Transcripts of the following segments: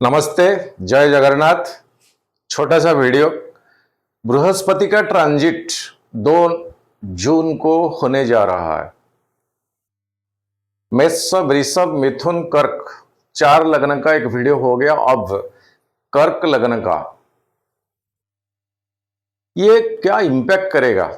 नमस्ते, जय जगन्नाथ। छोटा सा वीडियो। बृहस्पति का ट्रांजिट 2 जून को होने जा रहा है। मेष, वृषभ, मिथुन, कर्क 4 लग्न का एक वीडियो हो गया। अब कर्क लग्न का ये क्या इंपैक्ट करेगा।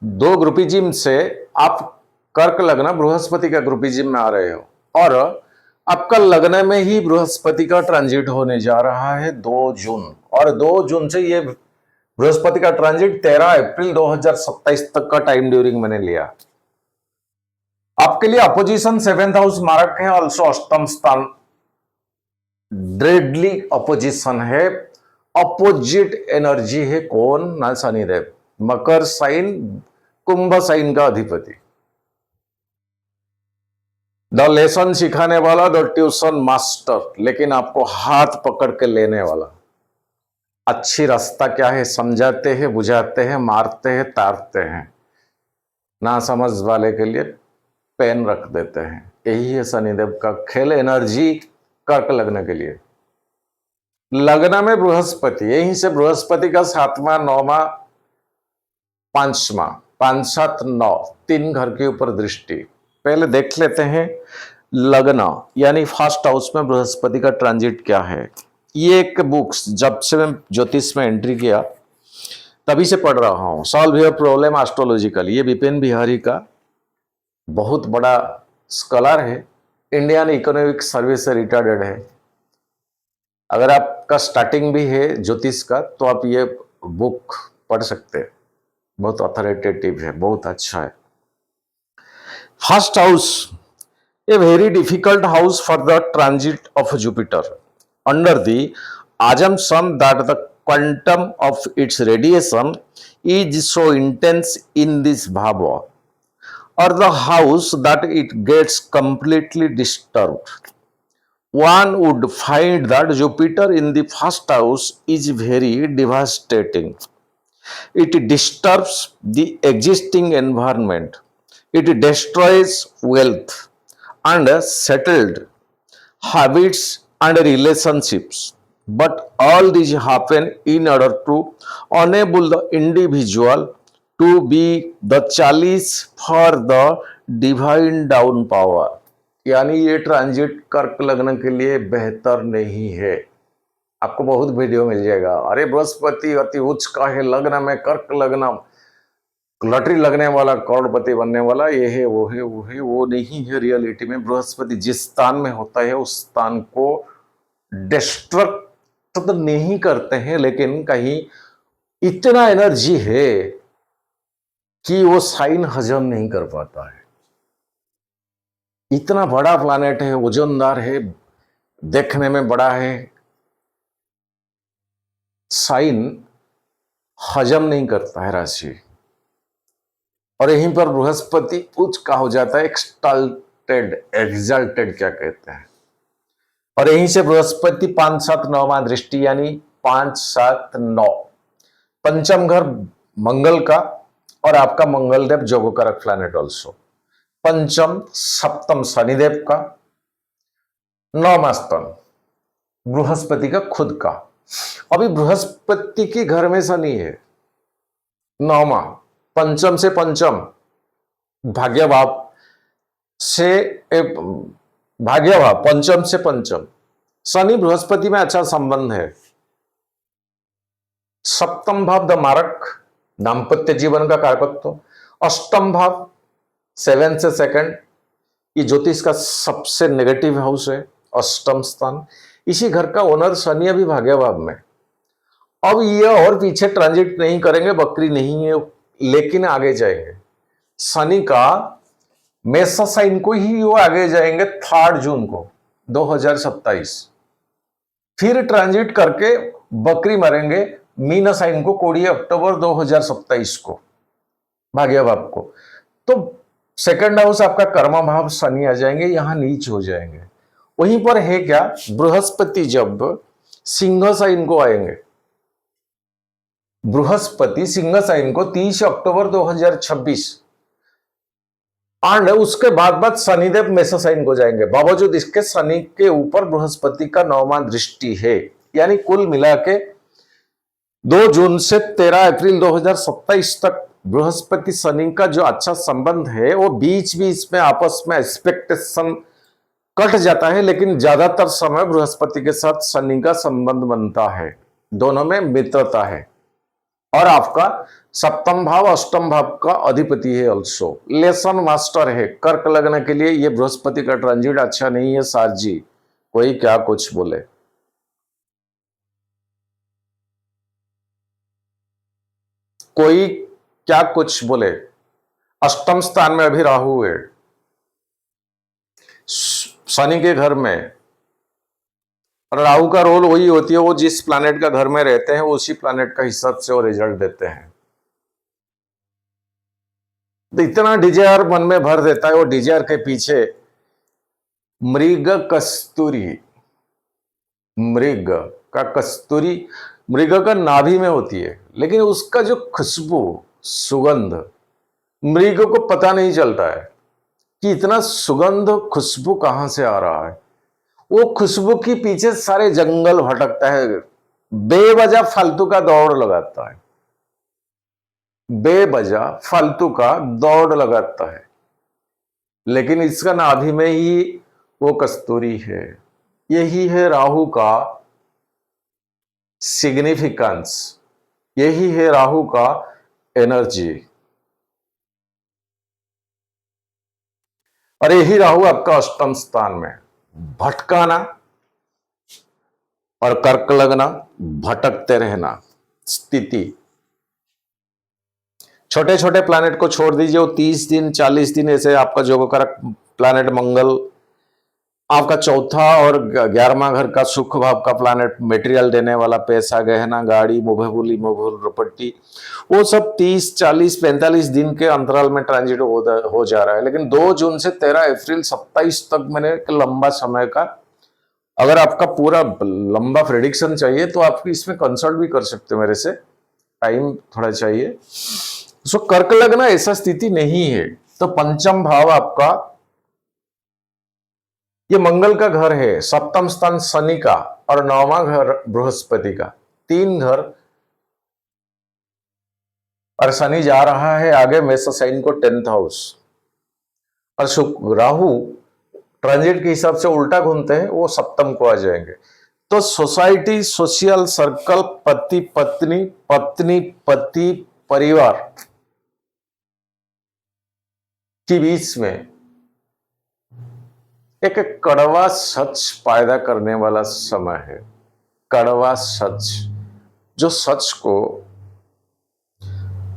2 ग्रुपिज्म से आप कर्क लग्न बृहस्पति का ग्रुपिज्म में आ रहे हो और आपका लग्न में ही बृहस्पति का ट्रांजिट होने जा रहा है 2 जून। और 2 जून से ये बृहस्पति का ट्रांजिट 13 अप्रैल 2027 तक का टाइम ड्यूरिंग मैंने लिया। आपके लिए अपोजिशन 7th हाउस मारक है, ऑल्सो अष्टम स्थान ड्रेडली अपोजिशन है। अपोजिट एनर्जी है कौन ना, शनिदेव, मकर साइन, कुंभ साइन का अधिपति। द लेसन सिखाने वाला, द ट्यूशन मास्टर, लेकिन आपको हाथ पकड़ के लेने वाला। अच्छी रास्ता क्या है समझाते हैं, बुझाते हैं, मारते हैं, तारते हैं। ना समझ वाले के लिए पेन रख देते हैं। यही है शनिदेव का खेल। एनर्जी कर्क लगने के लिए लगना में बृहस्पति, यहीं से बृहस्पति का 7वां, 9वां, 5वां, 5, 7, 9 3 घर के ऊपर दृष्टि। पहले देख लेते हैं लग्न यानी फर्स्ट हाउस में बृहस्पति का ट्रांजिट क्या है। ये एक बुक्स जब से मैं ज्योतिष में एंट्री किया तभी से पढ़ रहा हूं, सॉल्व योर प्रॉब्लम एस्ट्रोलॉजिकल। ये विपिन बिहारी का बहुत बड़ा स्कॉलर है, इंडियन इकोनॉमिक सर्विस से रिटायर्ड है। अगर आपका स्टार्टिंग भी है ज्योतिष का तो आप ये बुक पढ़ सकते हैं, बहुत अथॉरिटेटिव है, बहुत अच्छा है। First house a very difficult house for the transit of Jupiter under the assumption that the quantum of its radiation is so intense in this bhava or the house that it gets completely disturbed. One would find that Jupiter in the first house is very devastating. It disturbs the existing environment. It destroys wealth and settled habits and relationships. But all these happen in order to enable the individual to be the chalice for the divine down power. यानी ये transit कर्क लग्न के लिए बेहतर नहीं है। आपको बहुत वीडियो मिल जाएगा, अरे बृहस्पति अति उच्च का है लग्न में, कर्क लग्न लॉटरी लगने वाला, करोड़पति बनने वाला, ये है वो है वो है, वो नहीं है। रियलिटी में बृहस्पति जिस स्थान में होता है उस स्थान को डिस्ट्रक्ट तो नहीं करते हैं, लेकिन कहीं इतना एनर्जी है कि वो साइन हजम नहीं कर पाता है। इतना बड़ा प्लैनेट है, वजनदार है, देखने में बड़ा है, साइन हजम नहीं करता है राशि। और यहीं पर बृहस्पति उच्च का हो जाता है, एक्सल्टेड, एग्जल्टेड क्या कहते हैं। और यहीं से बृहस्पति 5, 7, 9वां दृष्टि यानी 5, 7, 9 पंचम घर मंगल का और आपका मंगलदेव जोगकारक प्लैनेट ऑल्सो। पंचम सप्तम शनिदेव का, 9वां स्थान बृहस्पति का खुद का। अभी बृहस्पति के घर में शनि है, 9वां, पंचम से पंचम, भाग्यभाव से भाग्यभाव, पंचम से पंचम। शनि बृहस्पति में अच्छा संबंध है। सप्तम भाव द मारक, दाम्पत्य जीवन का कारकत्व। अष्टम भाव 7 से 2, ये ज्योतिष का सबसे नेगेटिव हाउस है, अष्टम स्थान। इसी घर का ओनर शनि अभी भाग्यभाव में। अब ये और पीछे ट्रांजिट नहीं करेंगे, बकरी नहीं है, लेकिन आगे जाएंगे। शनि का मेष साइन को ही वो आगे जाएंगे 3 जून को 2027। फिर ट्रांजिट करके बकरी मारेंगे मीन साइन को 20 अक्टूबर 2027 को, भाग्यभाव को। तो सेकंड हाउस आपका कर्म भाव शनि आ जाएंगे, यहां नीच हो जाएंगे। वहीं पर है क्या, बृहस्पति जब सिंह साइन को आएंगे, बृहस्पति सिंह साइन को 30 अक्टूबर 2026 एंड उसके बाद शनिदेव मेष साइन को जाएंगे, बावजूद इसके शनि के ऊपर बृहस्पति का 9वां दृष्टि है। यानी कुल मिला के 2 जून से 13 अप्रैल 2027 तक बृहस्पति शनि का जो अच्छा संबंध है वो बीच बीच में आपस में एक्सपेक्टेशन कट जाता है, लेकिन ज्यादातर समय बृहस्पति के साथ शनि का संबंध बनता है, दोनों में मित्रता है। और आपका सप्तम भाव अष्टम भाव का अधिपति है, ऑल्सो लेसन मास्टर है। कर्क लगने के लिए ये बृहस्पति का ट्रांजिट अच्छा नहीं है सार जी, कोई क्या कुछ बोले। कोई क्या कुछ बोले, अष्टम स्थान में अभी राहु है शनि के घर में, और राहु का रोल वही होती है, वो जिस प्लैनेट का घर में रहते हैं उसी प्लैनेट का हिसाब से वो रिजल्ट देते हैं। तो इतना डिजायर मन में भर देता है, वो डिजायर के पीछे मृग कस्तूरी, मृग का कस्तूरी मृग का नाभि में होती है, लेकिन उसका जो खुशबू सुगंध मृग को पता नहीं चलता है कि इतना सुगंध खुशबू कहां से आ रहा है। वो खुशबू के पीछे सारे जंगल भटकता है, बेवजह फालतू का दौड़ लगाता है, बेवजह फालतू का दौड़ लगाता है, लेकिन इसका नाभि में ही वो कस्तूरी है। यही है राहु का सिग्निफिकेंस, यही है राहु का एनर्जी। और यही राहु आपका अष्टम स्थान में भटकाना और कर्क लगना, भटकते रहना स्थिति। छोटे छोटे प्लैनेट को छोड़ दीजिए, वो 30 दिन 40 दिन ऐसे आपका जोगकारक प्लैनेट मंगल, आपका चौथा और 11वां घर का सुख भाव का प्लैनेट, मटेरियल देने वाला, पैसा गहना गाड़ी मोबाइल प्रॉपर्टी, वो सब 30 40 45 दिन के अंतराल में ट्रांजिट हो जा रहा है। लेकिन 2 जून से 13 अप्रैल 27 तक मैंने लंबा समय का, अगर आपका पूरा लंबा प्रेडिक्शन चाहिए तो आप इसमें कंसल्ट भी कर सकते हो मेरे से, टाइम थोड़ा चाहिए। सो कर्क लगना ऐसा स्थिति नहीं है। तो पंचम भाव आपका, ये मंगल का घर है, सप्तम स्थान शनि का और 9वां घर बृहस्पति का, 3 घर। और शनि जा रहा है आगे मेष साइन को 10th हाउस, और शुक्र राहु ट्रांजिट के हिसाब से उल्टा घूमते हैं, वो सप्तम को आ जाएंगे। तो सोसाइटी, सोशल सर्कल, पति पत्नी, पत्नी पति, परिवार के बीच में एक कड़वा सच पैदा करने वाला समय है। कड़वा सच, जो सच को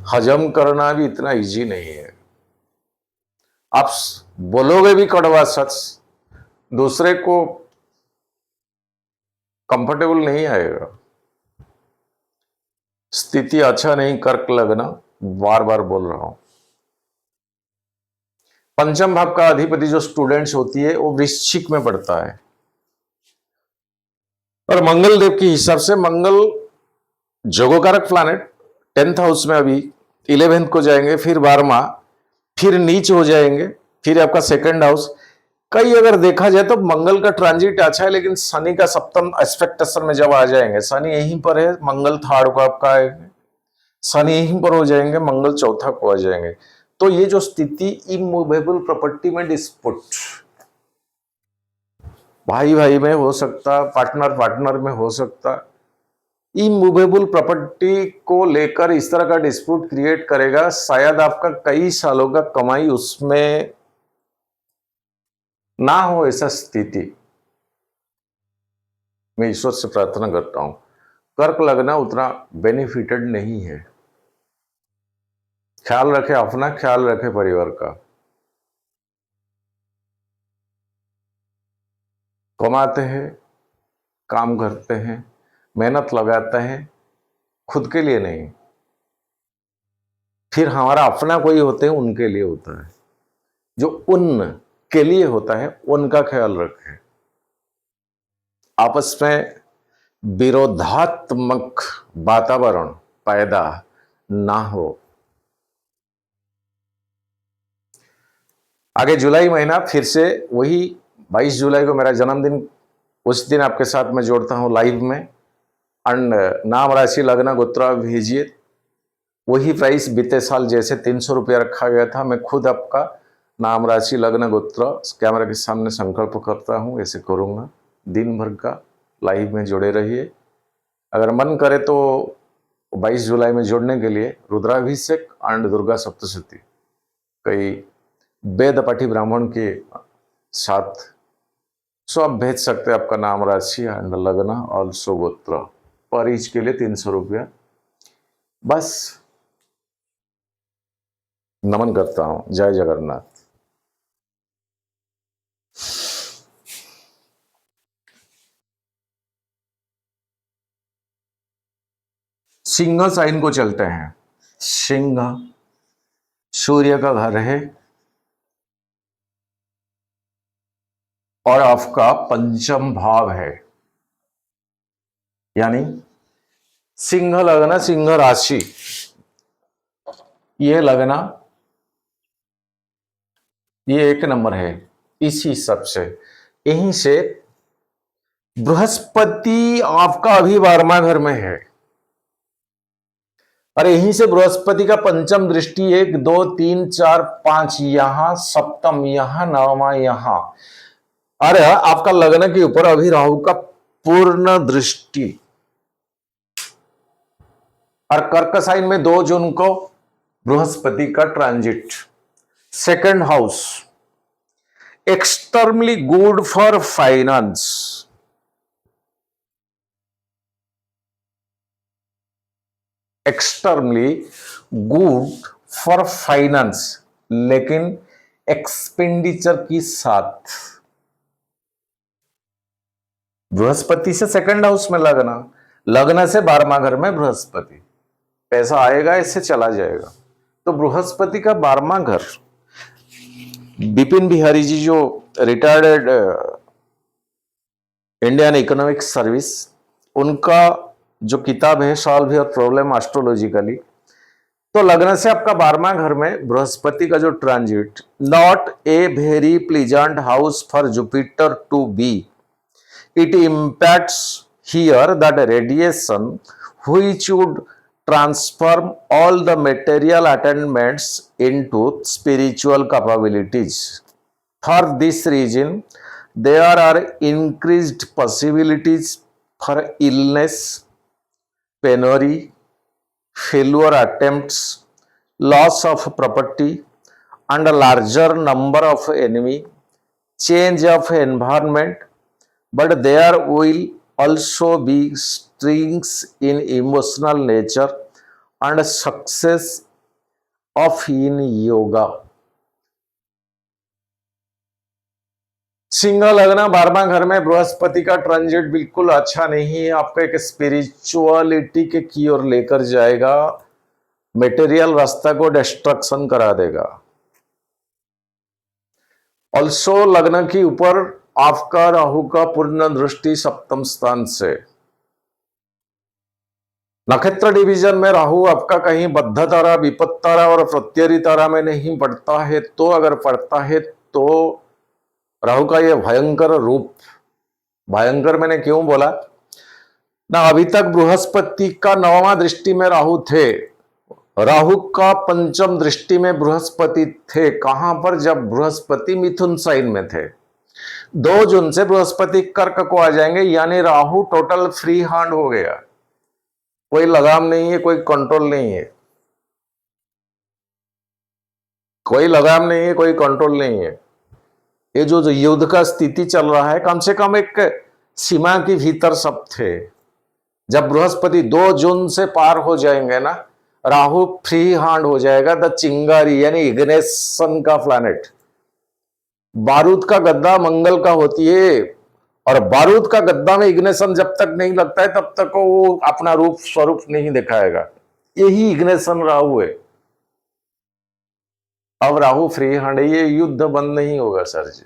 हजम करना भी इतना इजी नहीं है। आप बोलोगे भी कड़वा सच, दूसरे को कंफर्टेबल नहीं आएगा। स्थिति अच्छा नहीं कर्क लगना, बार बार बोल रहा हूं। पंचम भाव का अधिपति जो स्टूडेंट्स होती है वो वृश्चिक में पड़ता है, और मंगल देव के हिसाब से मंगल जोगकारक प्लैनेट 10th हाउस में अभी 11th को जाएंगे, फिर 12वां, फिर नीच हो जाएंगे, फिर आपका 2nd हाउस। कई अगर देखा जाए तो मंगल का ट्रांजिट अच्छा है, लेकिन शनि का सप्तम एक्सपेक्टेशन में जब आ जाएंगे, शनि यहीं पर है, मंगल 3rd को आपका आएंगे, शनि यहीं पर हो जाएंगे, मंगल 4था को आ जाएंगे। तो ये जो स्थिति इमूवेबल प्रॉपर्टी में डिस्प्यूट, भाई भाई में हो सकता, पार्टनर पार्टनर में हो सकता, इमूवेबल प्रॉपर्टी को लेकर इस तरह का डिस्प्यूट क्रिएट करेगा। शायद आपका कई सालों का कमाई उसमें ना हो, ऐसा स्थिति मैं ईश्वर से प्रार्थना करता हूं। कर्क लगना उतना बेनिफिटेड नहीं है। ख्याल रखे अपना, ख्याल रखे परिवार का। कमाते हैं, काम करते हैं, मेहनत लगाते हैं, खुद के लिए नहीं, फिर हमारा अपना कोई होते हैं उनके लिए होता है, जो उन के लिए होता है उनका ख्याल रखें। आपस में विरोधात्मक वातावरण पैदा ना हो। आगे जुलाई महीना फिर से वही 22 जुलाई को मेरा जन्मदिन, उस दिन आपके साथ मैं जोड़ता हूं लाइव में। एंड नाम राशि लगना गोत्र भेजिए। वही प्राइस बीते साल जैसे 300 रुपया रखा गया था, मैं खुद आपका नाम राशि लग्न गोत्र कैमरा के सामने संकल्प करता हूं, ऐसे करूंगा। दिन भर का लाइव में जुड़े रहिए। अगर मन करे तो 22 जुलाई में जुड़ने के लिए रुद्राभिषेक एंड दुर्गा सप्तशती कई वेद पाठी ब्राह्मण के साथ सो आप भेज सकते हैं आपका नाम राशि एंड लग्न ऑल्सो गोत्र। पर ईच के लिए 300 रुपया। बस नमन करता हूं। जय जगन्नाथ। सिंह साइन को चलते हैं। सिंह सूर्य का घर है और आपका पंचम भाव है, यानी सिंह लगना, सिंह राशि ये लगना, ये एक नंबर है। इस हिसाब से यहीं से बृहस्पति आपका अभी 12वां घर में है और यहीं से बृहस्पति का पंचम दृष्टि 1 2 3 4 5 यहां, सप्तम यहां, नवमा यहां, अरे आपका लग्न के ऊपर अभी राहु का पूर्ण दृष्टि। और कर्क साइन में 2 जून को बृहस्पति का transit. Second house extremely good for finance. Extremely good for finance, लेकिन एक्सपेंडिचर की साथ। बृहस्पति से सेकंड हाउस में लगना, लगना से 12वां घर में बृहस्पति, पैसा आएगा इससे चला जाएगा। तो बृहस्पति का 12वां घर, बिपिन बिहारी जी जो रिटायर्ड इंडियन इकोनॉमिक सर्विस, उनका जो किताब है सॉल्व योर प्रॉब्लम एस्ट्रोलॉजिकली, तो लग्न से आपका 12वां घर में बृहस्पति का जो transit, not a very pleasant house for Jupiter to be. It impacts here that radiation which would transform all the material attainments into spiritual capabilities. For this reason, there are increased possibilities for illness, penury, failure attempts, loss of property, and a larger number of enemy, change of environment, but there will also be strings in emotional nature and success of in yoga. Singh लगना 12वां घर में बृहस्पति का transit बिल्कुल अच्छा नहीं है। आपको एक स्पिरिचुअलिटी के की ओर लेकर जाएगा, मटेरियल रास्ता को डिस्ट्रक्शन करा देगा। ऑल्सो लग्न के ऊपर आपका राहु का पूर्ण दृष्टि सप्तम स्थान से। नक्षत्र डिवीजन में राहु आपका कहीं बद्ध तारा, विपत्त तारा और प्रत्यरी तारा में नहीं पड़ता है, तो अगर पड़ता है तो राहु का यह भयंकर रूप, भयंकर मैंने क्यों बोला ना, अभी तक बृहस्पति का 9वां दृष्टि में राहु थे, राहु का पंचम दृष्टि में बृहस्पति थे। कहां पर? जब बृहस्पति मिथुन साइन में थे। 2 जून से बृहस्पति कर्क को आ जाएंगे, यानी राहु टोटल फ्री हैंड हो गया। कोई लगाम नहीं है, कोई कंट्रोल नहीं है, कोई लगाम नहीं है, कोई कंट्रोल नहीं है। ये जो युद्ध का स्थिति चल रहा है, कम से कम एक सीमा के भीतर सब थे। जब बृहस्पति 2 जून से पार हो जाएंगे ना, राहु फ्री हैंड हो जाएगा। द चिंगारी यानी इग्नेशन का प्लैनेट, बारूद का गद्दा मंगल का होती है, और बारूद का गद्दा में इग्नेशन जब तक नहीं लगता है तब तक वो अपना रूप स्वरूप नहीं दिखाएगा। यही इग्नेशन राहु है। अब राहु फ्री हैंड है, ये युद्ध बंद नहीं होगा सर जी।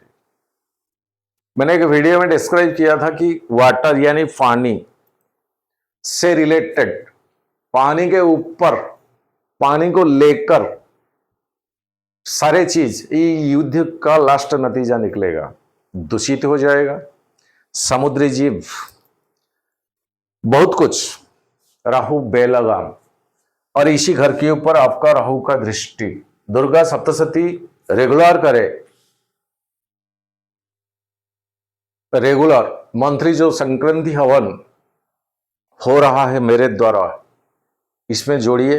मैंने एक वीडियो में डिस्क्राइब किया था कि वाटर यानी पानी से रिलेटेड, पानी के ऊपर, पानी को लेकर सारे चीज ये युद्ध का लास्ट नतीजा निकलेगा, दूषित हो जाएगा, समुद्री जीव बहुत कुछ, राहु बेलगाम, और इसी घर के ऊपर आपका राहु का दृष्टि। दुर्गा सप्तशती रेगुलर करे, रेगुलर मंथली जो संक्रांति हवन हो रहा है मेरे द्वारा, इसमें जोड़िए।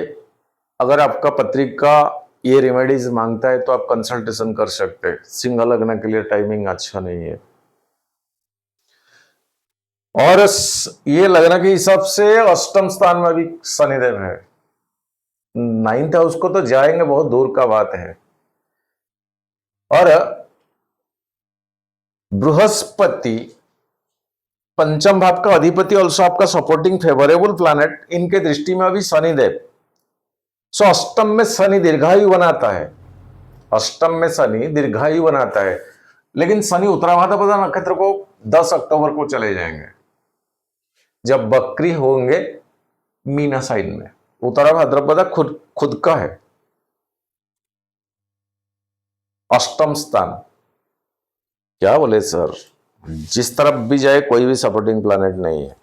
अगर आपका पत्रिका ये रेमेडीज मांगता है तो आप कंसल्टेशन कर सकते हैं। सिंह लग्न के लिए टाइमिंग अच्छा नहीं है, और ये लग्न के हिसाब से अष्टम स्थान में भी शनिदेव है। 9th हाउस को तो जाएंगे, बहुत दूर का बात है। और बृहस्पति पंचम भाव का अधिपति, ऑल्सो आपका सपोर्टिंग फेवरेबल प्लैनेट, इनके दृष्टि में अभी शनिदेव। सो अष्टम में शनि दीर्घायु बनाता है, अष्टम में शनि दीर्घायु बनाता है। लेकिन शनि उत्तराभाद्रपद नक्षत्र को 10 अक्टूबर को चले जाएंगे, जब बकरी होंगे मीना साइन में। उत्तराभाद्रपद खुद का है अष्टम स्थान। क्या बोले सर, जिस तरफ भी जाए कोई भी सपोर्टिंग प्लैनेट नहीं है।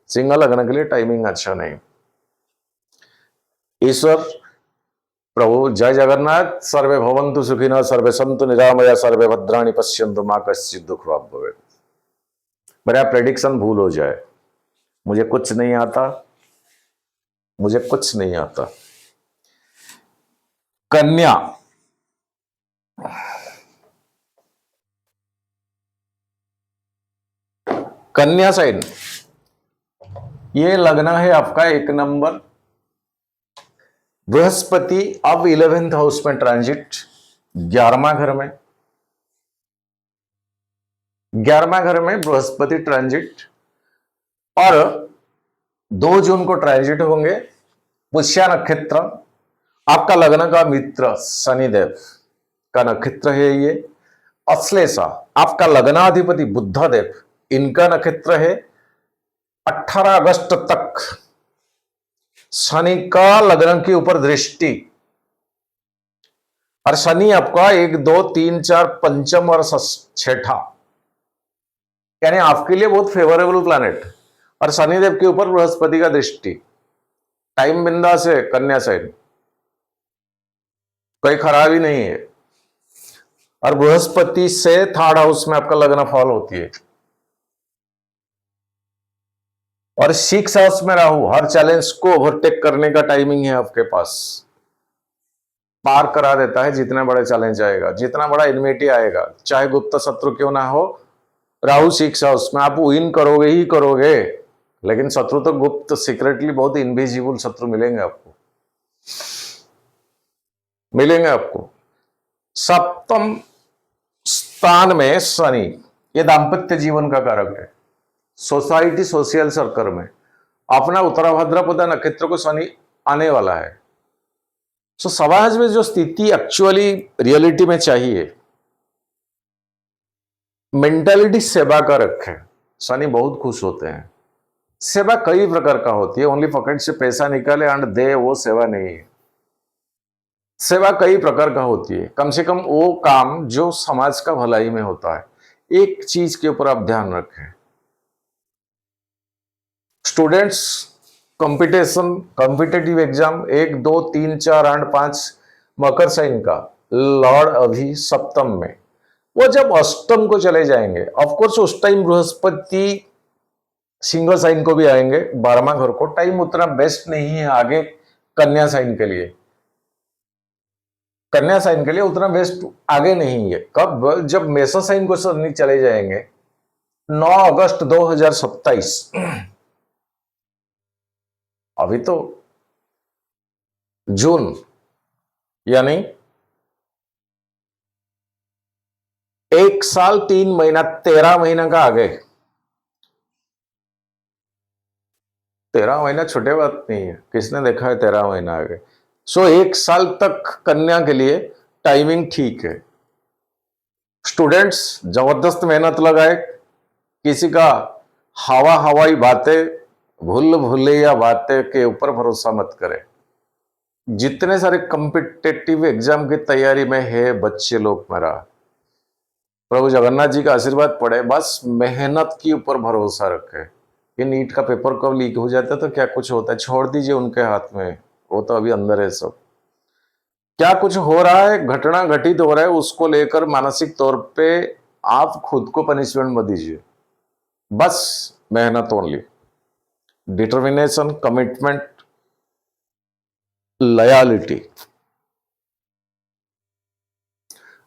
सिंह लग्न के लिए टाइमिंग अच्छा नहीं। ईश्वर प्रभु जय जगन्नाथ। सर्वे भवन्तु सुखिनः, सर्वे सन्तु निरामया, सर्वे भद्राणि पश्यन्तु, मा कश्चित् दुःखभाग् भवेत्। मेरा प्रेडिक्शन भूल हो जाए, मुझे कुछ नहीं आता, मुझे कुछ नहीं आता। कन्या, कन्या साइन, ये लग्न है आपका 1 नंबर। बृहस्पति अब 11th हाउस में ट्रांजिट, 11वां घर में, 11वां घर में बृहस्पति ट्रांजिट, और 2 जून को ट्रांजिट होंगे। पुष्या नक्षत्र, आपका लग्न का मित्र शनिदेव का नक्षत्र है ये। अश्लेषा, आपका लग्नाधिपति बुधदेव, इनका नक्षत्र है। 18 अगस्त तक शनि का लग्न के ऊपर दृष्टि, और शनि आपका 1, 2, 3, 4 पंचम और छठा, यानी आपके लिए बहुत फेवरेबल प्लैनेट। और शनिदेव के ऊपर बृहस्पति का दृष्टि, टाइम बिंदास है कन्या साइन, कोई खराबी नहीं है। और बृहस्पति से 3rd हाउस में आपका लग्न फॉल होती है, और 6 हाउस में राहु, हर चैलेंज को ओवरटेक करने का टाइमिंग है आपके पास, पार करा देता है। जितना बड़ा चैलेंज आएगा, जितना बड़ा इनमिटी आएगा, चाहे गुप्त शत्रु क्यों ना हो, राहु 6 हाउस में, आप विन करोगे ही करोगे। लेकिन शत्रु तो गुप्त, सीक्रेटली बहुत इनविजिबल शत्रु मिलेंगे आपको, मिलेंगे आपको। सप्तम स्थान में शनि, ये दाम्पत्य जीवन का कारक है। सोसाइटी, सोशल सर्कल में अपना उत्तराभाद्रपद नक्षत्र को शनि आने वाला है। सो समाज में जो स्थिति एक्चुअली रियलिटी में चाहिए, मेंटालिटी सेवा का रखे, शनि बहुत खुश होते हैं। सेवा कई प्रकार का होती है, ओनली पॉकेट से पैसा निकाले एंड दे, वो सेवा नहीं है। सेवा कई प्रकार का होती है, कम से कम वो काम जो समाज का भलाई में होता है। एक चीज के ऊपर आप ध्यान रखें, students competition, competitive exam 1, 2, 3, 4 and 5, मकर साइन का लॉर्ड अभी सप्तम में, वो जब अष्टम को चले जाएंगे, ऑफकोर्स उस टाइम बृहस्पति सिंह साइन को भी आएंगे, 12वां घर को। टाइम उतना बेस्ट नहीं है आगे कन्या साइन के लिए, कन्या साइन के लिए उतना बेस्ट आगे नहीं है। कब? जब मेषा साइन को शनि चले जाएंगे 9 अगस्त 2027। अभी तो जून, यानी 1 साल 3 महीना, 13 महीना का आगे। 13 महीना छोटे बात नहीं है, किसने देखा है 13 महीना आगे। सो 1 साल तक कन्या के लिए टाइमिंग ठीक है। स्टूडेंट्स जबरदस्त मेहनत लगाए, किसी का हवाई बातें, भूल भुलैया बातें के ऊपर भरोसा मत करें। जितने सारे कॉम्पिटिटिव एग्जाम की तैयारी में है बच्चे लोग, मेरा प्रभु जगन्नाथ जी का आशीर्वाद पड़े, बस मेहनत के ऊपर भरोसा रखे। ये नीट का पेपर कब लीक हो जाता है तो क्या कुछ होता है, छोड़ दीजिए उनके हाथ में, वो तो अभी अंदर है सब। क्या कुछ हो रहा है, घटना घटित हो रहा है, उसको लेकर मानसिक तौर पे आप खुद को पनिशमेंट मत दीजिए। बस मेहनत ओनली, डिटर्मिनेशन, कमिटमेंट, लयालिटी।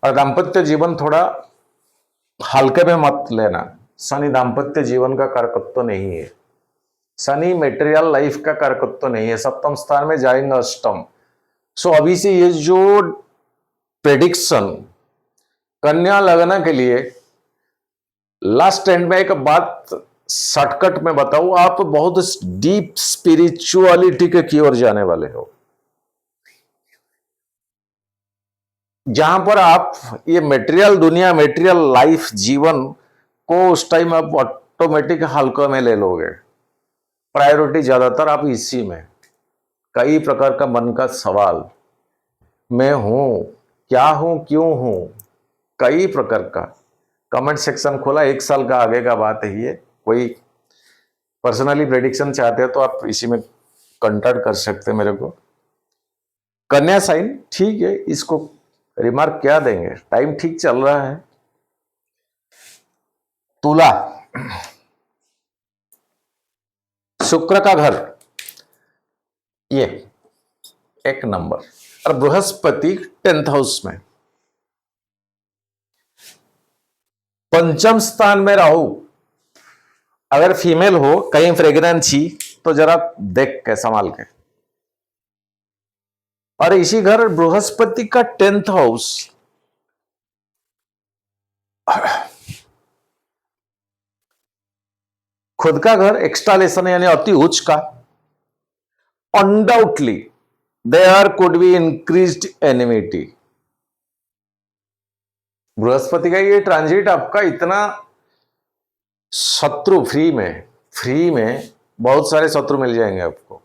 और दाम्पत्य जीवन थोड़ा हल्के में मत लेना। शनि दाम्पत्य जीवन का कारकत्व नहीं है, शनि मेटेरियल लाइफ का कारकत्व नहीं है, सप्तम स्थान में जाएंगे अष्टम। सो अभी से ये जो प्रेडिक्शन कन्या लग्न के लिए, लास्ट एंड में एक बात शॉर्टकट में बताऊं, आप बहुत डीप स्पिरिचुअलिटी की ओर जाने वाले हो, जहां पर आप ये मेटेरियल दुनिया, मेटेरियल लाइफ, जीवन को उस टाइम आप ऑटोमेटिक हल्का में ले लोगे। प्रायोरिटी ज्यादातर आप इसी में, कई प्रकार का मन का सवाल, मैं हूं, क्या हूं, क्यों हूं, कई प्रकार का कमेंट सेक्शन खोला, 1 साल का आगे का बात है ये। कोई पर्सनली प्रेडिक्शन चाहते हो तो आप इसी में कांटेक्ट कर सकते हैं मेरे को। कन्या साइन ठीक है, इसको रिमार्क क्या देंगे, टाइम ठीक चल रहा है। तुला, शुक्र का घर, ये एक नंबर, और बृहस्पति 10th हाउस में, पंचम स्थान में राहु। अगर फीमेल हो कहीं फ्रेग्रेंस ही तो जरा देख के संभाल के। और इसी घर बृहस्पति का 10th हाउस, खुद का घर, एक्सटालेशन यानी अति उच्च का, undoubtedly there could be increased enmity. बृहस्पति का ये ट्रांजिट आपका इतना शत्रु, फ्री में बहुत सारे शत्रु मिल जाएंगे आपको,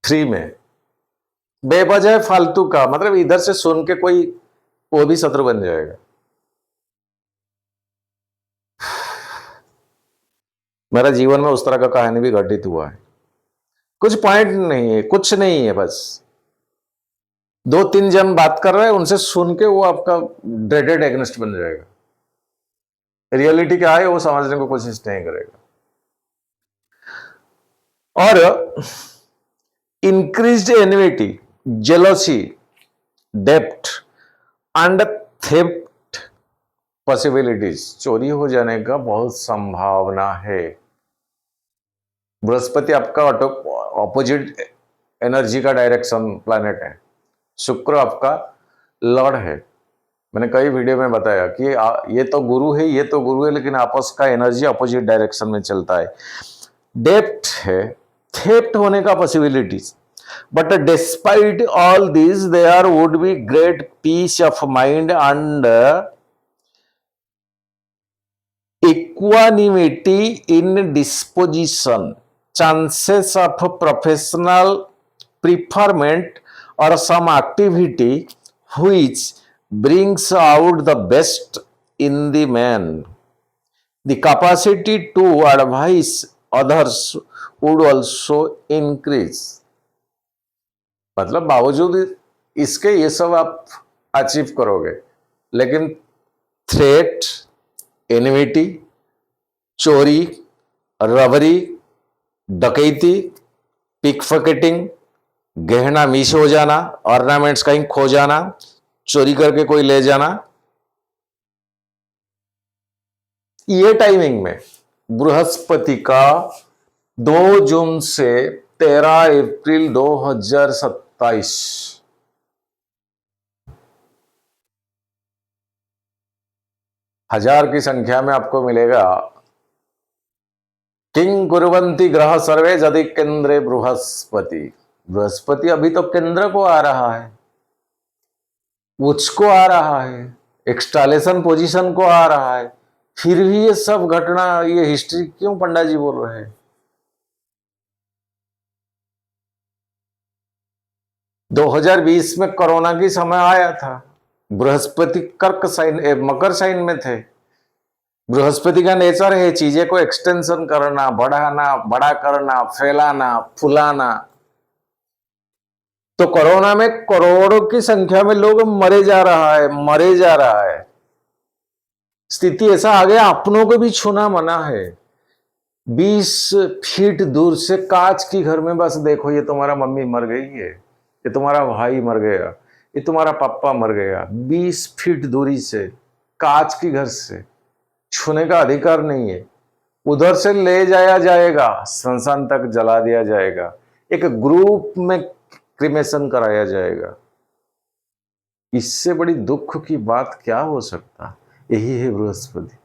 फ्री में, बेवजह फालतू का, मतलब इधर से सुन के कोई वो भी शत्रु बन जाएगा। मेरा जीवन में उस तरह का कहानी भी घटित हुआ है। कुछ पॉइंट नहीं है, कुछ नहीं है, बस 2-3 जन बात कर रहे हैं, उनसे सुन के वो आपका ड्रेडेड एग्नेस्ट बन जाएगा। रियलिटी क्या है वो समझने की कोशिश नहीं करेगा। और इंक्रीज्ड एनिमिटी, जेलोसी, डेप्ट एंड थेफ्ट पॉसिबिलिटीज, चोरी हो जाने का बहुत संभावना है। बृहस्पति आपका ऑपोजिट एनर्जी का डायरेक्शन प्लैनेट है, शुक्र आपका लॉर्ड है। मैंने कई वीडियो में बताया कि ये तो गुरु है, ये तो गुरु है, लेकिन आपस का एनर्जी अपोजिट डायरेक्शन में चलता है। डेप्थ है, थेफ्ट होने का possibilities, but despite all this there would be great peace of mind and equanimity in disposition, chances of professional preferment or some activity which brings out the best in the man. The capacity to advise others would also increase. मतलब बावजूद इसके ये सब आप achieve करोगे, लेकिन threat, एनिमिटी, चोरी, रबरी, डकैती, पिकपॉकेटिंग, गहना मिस हो जाना, ऑर्नामेंट्स कहीं खो जाना, चोरी करके कोई ले जाना, ये टाइमिंग में बृहस्पति का 2 जून से 13 अप्रैल 2027 1000 की संख्या में आपको मिलेगा। किंग कुर्वन्ति ग्रह सर्वे यदि केंद्रे बृहस्पति। बृहस्पति अभी तो केंद्र को आ रहा है, उच्च को आ रहा है, एक्सटालेशन पोजीशन को आ रहा है, फिर भी ये सब घटना, ये हिस्ट्री क्यों पंडा जी बोल रहे हैं? 2020 में कोरोना की समय आया था, बृहस्पति कर्क साइन मकर साइन में थे। बृहस्पति का नेचर है चीजें को एक्सटेंशन करना, बढ़ाना, बड़ा करना, फैलाना, फुलाना। तो कोरोना में करोड़ों की संख्या में लोग मरे जा रहा है। स्थिति ऐसा आ गया, अपनों को भी छूना मना है। 20 फीट दूर से कांच की घर में बस देखो, ये तुम्हारा मम्मी मर गई है, ये तुम्हारा भाई मर गया, ये तुम्हारा पापा मर गया। 20 फीट दूरी से कांच की घर से छूने का अधिकार नहीं है। उधर से ले जाया जाएगा, श्मशान तक जला दिया जाएगा, एक ग्रुप में क्रिमेशन कराया जाएगा। इससे बड़ी दुख की बात क्या हो सकता? यही है बृहस्पति।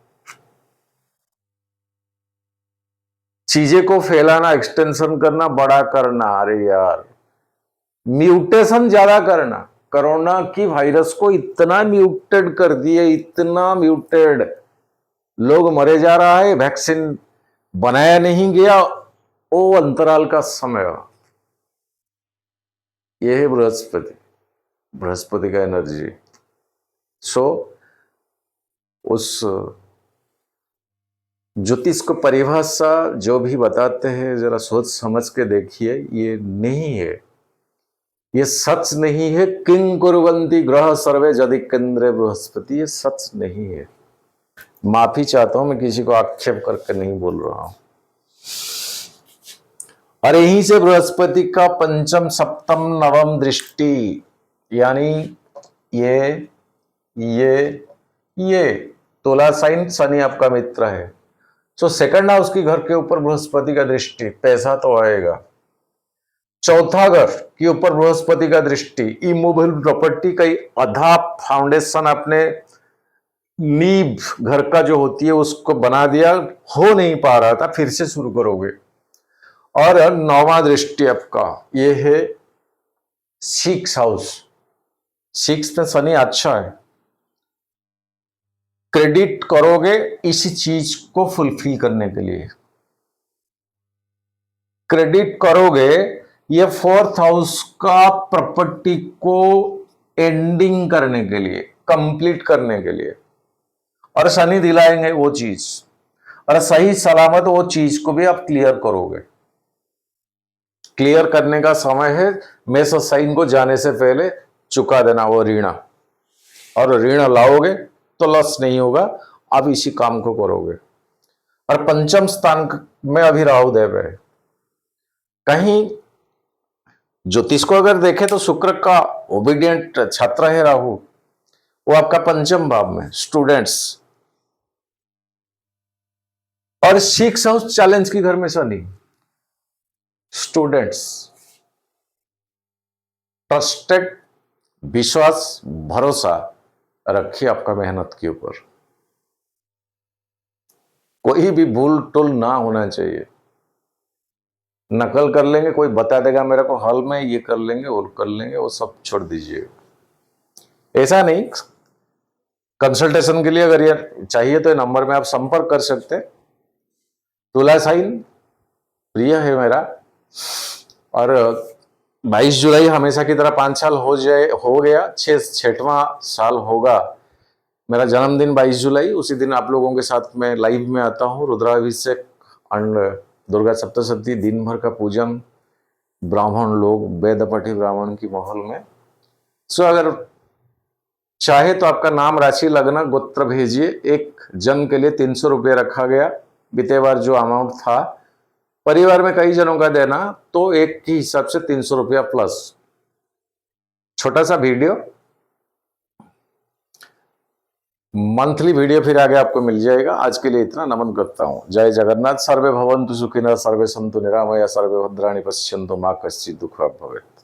चीजें को फैलाना, एक्सटेंशन करना, बड़ा करना। अरे यार, म्यूटेशन ज्यादा करना। कोरोना की वायरस को इतना म्यूटेड कर दिए, इतना म्यूटेड, लोग मरे जा रहा है। वैक्सीन बनाया नहीं गया, वो अंतराल का समय। यह है बृहस्पति का एनर्जी। सो उस ज्योतिष को परिभाषा जो भी बताते हैं, जरा सोच समझ के देखिए, ये नहीं है, ये सच नहीं है। किंग कुर्वन्ति ग्रह सर्वे यदि केंद्रे बृहस्पति, ये सच नहीं है। माफी चाहता हूं, मैं किसी को आक्षेप करके नहीं बोल रहा हूं। और यहीं से बृहस्पति का पंचम, सप्तम, नवम दृष्टि, यानी ये तुला साइन शनि आपका मित्र है। सो सेकंड हाउस की घर के ऊपर बृहस्पति का दृष्टि, पैसा तो आएगा। चौथा घर के ऊपर बृहस्पति का दृष्टि, इमूवेबल प्रॉपर्टी का आधा फाउंडेशन, अपने नींव घर का जो होती है उसको बना दिया, हो नहीं पा रहा था, फिर से शुरू करोगे। और नौवां दृष्टि आपका ये है 6 हाउस। 6 में शनि अच्छा है। क्रेडिट करोगे इसी चीज को फुलफिल करने के लिए, क्रेडिट करोगे ये 4th हाउस का प्रॉपर्टी को एंडिंग करने के लिए, कंप्लीट करने के लिए। और शनि दिलाएंगे वो चीज, और सही सलामत वो चीज को भी आप क्लियर करोगे। क्लियर करने का समय है। मेष साइन को जाने से पहले चुका देना वो ऋण, और ऋण लाओगे तो लॉस नहीं होगा, आप इसी काम को करोगे। और पंचम स्थान में अभी राहु देव है। कहीं ज्योतिष को अगर देखें तो शुक्र का ओबीडियंट छात्र है राहु, वो आपका पंचम भाव में, स्टूडेंट्स। और 6 हाउस चैलेंज की घर में शनि, स्टूडेंट्स। ट्रस्टेड, विश्वास, भरोसा रखिए आपका मेहनत के ऊपर। कोई भी भूल टूल ना होना चाहिए। नकल कर लेंगे, कोई बता देगा मेरे को हॉल में, ये कर लेंगे वो कर लेंगे, वो सब छोड़ दीजिए। ऐसा नहीं, कंसल्टेशन के लिए अगर ये चाहिए तो नंबर में आप संपर्क कर सकते हैं। तुला साइन प्रिय है मेरा, और 22 जुलाई हमेशा की तरह 5 साल हो गया, 6वां साल होगा। मेरा जन्मदिन 22 जुलाई, उसी दिन आप लोगों के साथ में लाइव में आता हूँ। रुद्राभिषेक एंड दुर्गा सप्तशती, दिन भर का पूजन, ब्राह्मण लोग, वेदपठी ब्राह्मण की माहौल में। सो अगर चाहे तो आपका नाम, राशि, लग्न, गोत्र भेजिए। एक जन के लिए 300 रुपये रखा गया, बीते बार जो अमाउंट था। परिवार में कई जनों का देना तो एक के हिसाब से 300 रुपया प्लस। छोटा सा वीडियो, मंथली वीडियो फिर आगे आपको मिल जाएगा। आज के लिए इतना, नमन करता हूं। जय जगन्नाथ। सर्वे भवन्तु सुखिनः, सर्वे सन्तु निरामया, सर्वे भद्राणि पश्यन्तु, मा कश्चित् दुःखभाग् भवेत्।